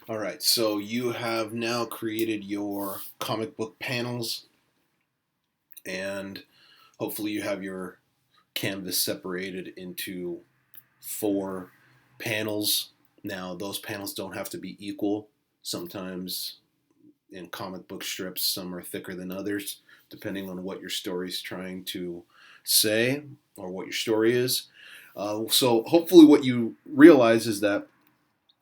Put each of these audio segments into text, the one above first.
All right, so you have now created your comic book panels, and hopefully you have your canvas separated into four panels. Now, those panels don't have to be equal. Sometimes in comic book strips, some are thicker than others, depending on what your story is trying to say or what your story is. So, hopefully, what you realize is that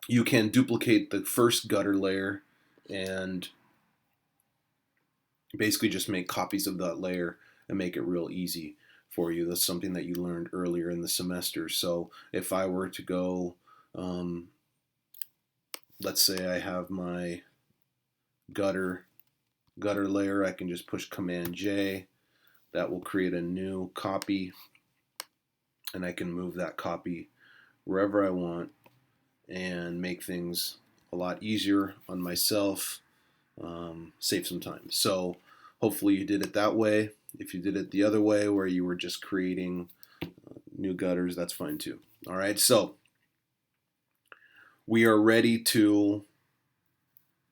you can duplicate the first gutter layer and basically just make copies of that layer and make it real easy for you. That's something that you learned earlier in the semester. So if I were to go, um, let's say I have my gutter gutter layer, I can just push Command J. That will create a new copy, and I can move that copy wherever I want and make things a lot easier on myself, save some time. So hopefully you did it that way. If you did it the other way, where you were just creating new gutters, that's fine too. All right, so we are ready to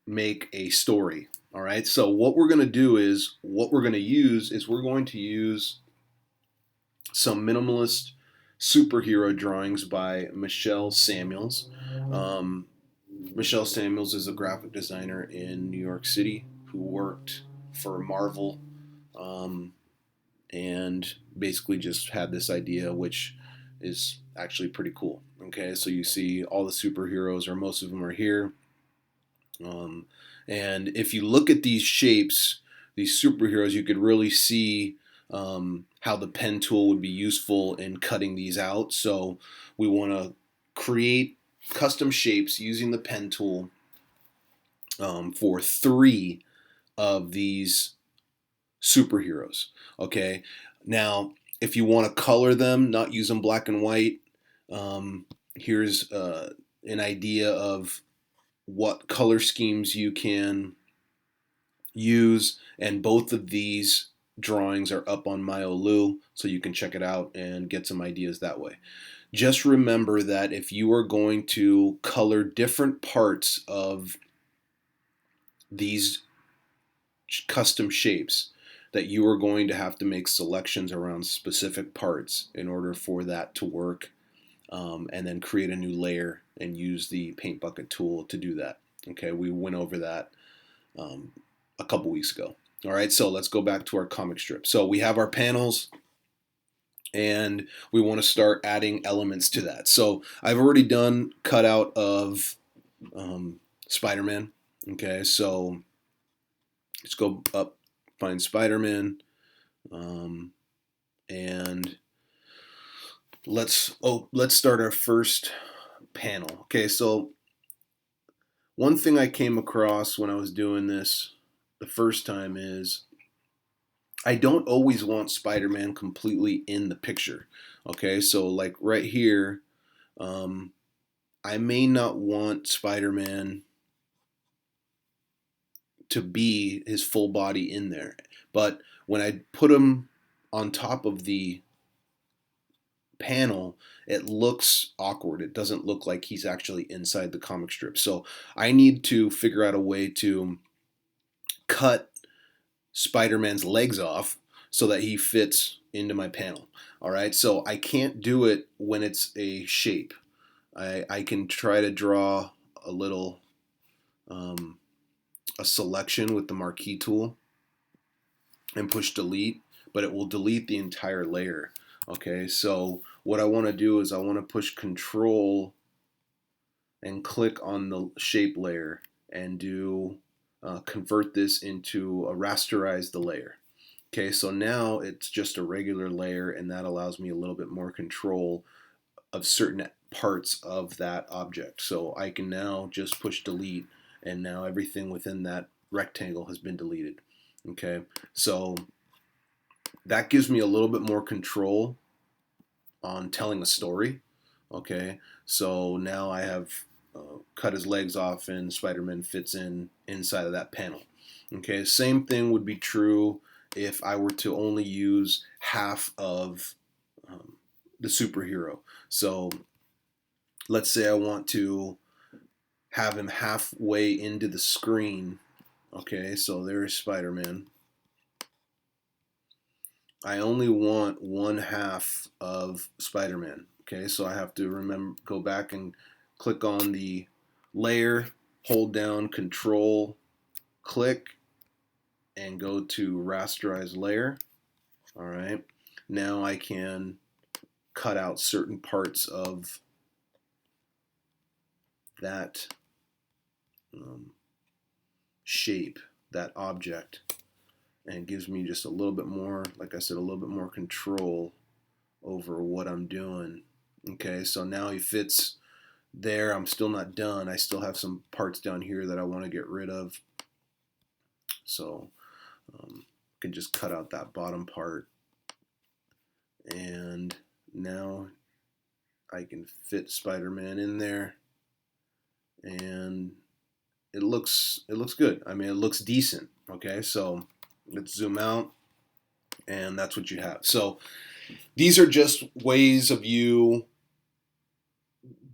make a story. All right, so what we're going to do is we're going to use some minimalist superhero drawings by Michelle Samuels. Um, Michelle Samuels is a graphic designer in New York City who worked for Marvel, um, and basically just had this idea, which is actually pretty cool. Okay, so you see all the superheroes, or most of them, are here. Um, and if you look at these shapes, these superheroes, you could really see how the pen tool would be useful in cutting these out. So we want to create custom shapes using the pen tool for three of these superheroes. Okay, now if you want to color them, not use them black and white, here's an idea of what color schemes you can use, and both of these drawings are up on MyOlu, so you can check it out and get some ideas that way. Just remember that if you are going to color different parts of these custom shapes, that you are going to have to make selections around specific parts in order for that to work, and then create a new layer and use the paint bucket tool to do that. Okay, we went over that um, a couple weeks ago. All right, so let's go back to our comic strip. So we have our panels, and we want to start adding elements to that. So I've already done cutout of Spider-Man. Okay, so let's go up, find Spider-Man, um, and let's start our first panel. Okay, so one thing I came across when I was doing this the first time is I don't always want Spider-Man completely in the picture. Okay, so like right here, um, I may not want Spider-Man to be his full body in there, but when I put him on top of the panel, it looks awkward. It doesn't look like he's actually inside the comic strip. So I need to figure out a way to cut Spider-Man's legs off so that he fits into my panel. All right, so I can't do it when it's a shape. I can try to draw a little um, a selection with the marquee tool and push delete, but it will delete the entire layer. Okay, so what I want to do is I want to push control and click on the shape layer and do convert this into a rasterize the layer. Okay, so now it's just a regular layer, and that allows me a little bit more control of certain parts of that object. So I can now just push delete, and now everything within that rectangle has been deleted. Okay, so that gives me a little bit more control on telling a story. Okay, so now I have cut his legs off, and Spider-Man fits in inside of that panel. Okay, same thing would be true if I were to only use half of the superhero. So let's say I want to have him halfway into the screen. Okay, so there's Spider-Man. I only want one half of Spider-Man. Okay, so I have to go back and click on the layer, hold down Control, click, and go to rasterize layer. All right, now I can cut out certain parts of that shape, that object, and it gives me just a little bit more, like I said, a little bit more control over what I'm doing. Okay, so now he fits there. I'm still not done. I still have some parts down here that I want to get rid of. So I can just cut out that bottom part, and now I can fit Spider-Man in there, and it looks good. I mean, it looks decent. Okay, so let's zoom out, and that's what you have. So these are just ways of you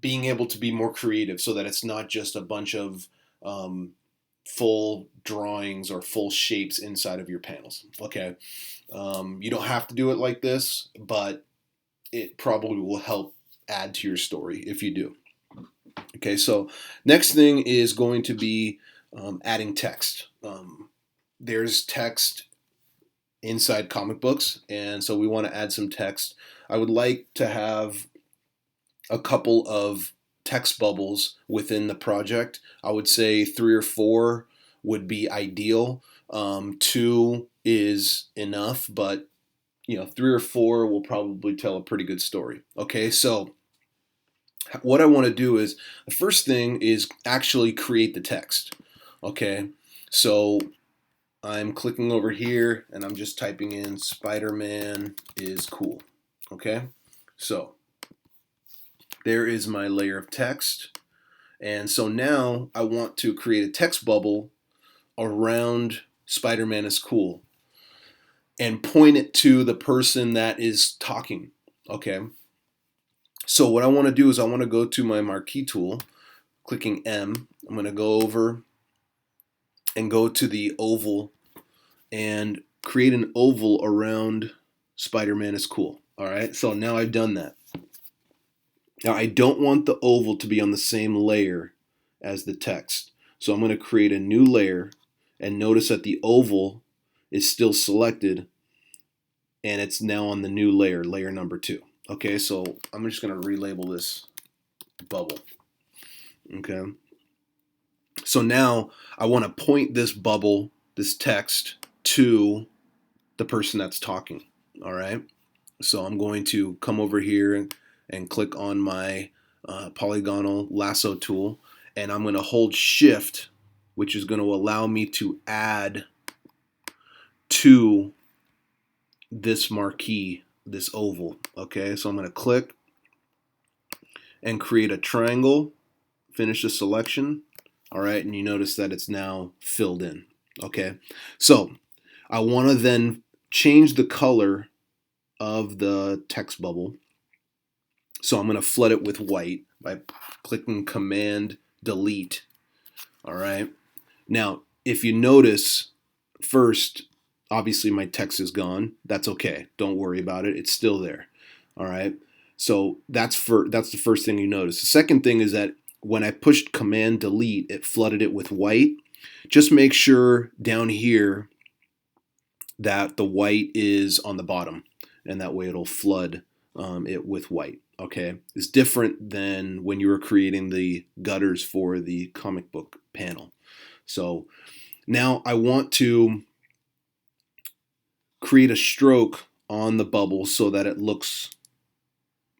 being able to be more creative, so that it's not just a bunch of full drawings or full shapes inside of your panels. Okay, you don't have to do it like this, but it probably will help add to your story if you do. Okay, so next thing is going to be adding text. There's text inside comic books, and so we want to add some text. I would like to have a couple of text bubbles within the project. I would say 3 or 4 would be ideal. 2 is enough, but 3 or 4 will probably tell a pretty good story. Okay, so what I want to do is, the first thing is actually create the text. Okay, so I'm clicking over here and I'm just typing in Spider-Man is cool. Okay, so there is my layer of text. And so now I want to create a text bubble around Spider-Man is cool and point it to the person that is talking. Okay, so what I want to do is I want to go to my marquee tool, clicking M. I'm going to go over and go to the oval and create an oval around Spider-Man is cool. All right, so now I've done that. Now I don't want the oval to be on the same layer as the text. So I'm going to create a new layer, and notice that the oval is still selected and it's now on the new layer, layer number 2. Okay, so I'm just going to relabel this bubble. Okay, so now I want to point this bubble, this text, to the person that's talking. All right, so I'm going to come over here and click on my polygonal lasso tool, and I'm going to hold shift, which is going to allow me to add to this marquee, this oval. Okay, so I'm going to click and create a triangle, finish the selection. All right, and you notice that it's now filled in. Okay, so I want to then change the color of the text bubble. So I'm going to flood it with white by clicking Command Delete. All right, now if you notice, first, obviously my text is gone. That's okay. Don't worry about it. It's still there. All right. So that's the first thing you notice. The second thing is that when I pushed Command Delete, it flooded it with white. Just make sure down here that the white is on the bottom, and that way it'll flood it with white. Okay, it's different than when you were creating the gutters for the comic book panel. So now I want to create a stroke on the bubble so that it looks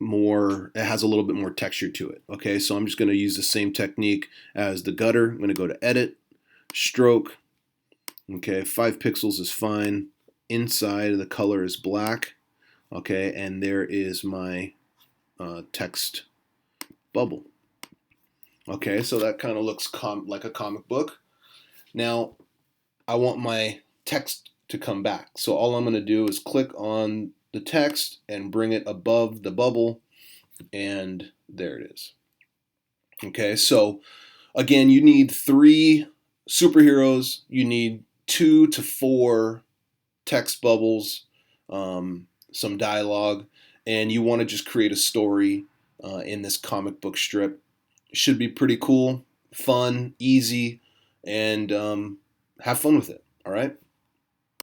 more, it has a little bit more texture to it. Okay, so I'm just going to use the same technique as the gutter. I'm going to go to Edit, Stroke. Okay, 5 pixels is fine. Inside the color is black. Okay, and there is my text bubble. Okay, so that kind of looks like a comic book. Now I want my text to come back. So all I'm going to do is click on the text and bring it above the bubble, and there it is. Okay, so Again, you need 3 superheroes. You need 2 to 4 text bubbles, some dialogue, and you want to just create a story in this comic book strip. It should be pretty cool, fun, easy, and have fun with it. All right.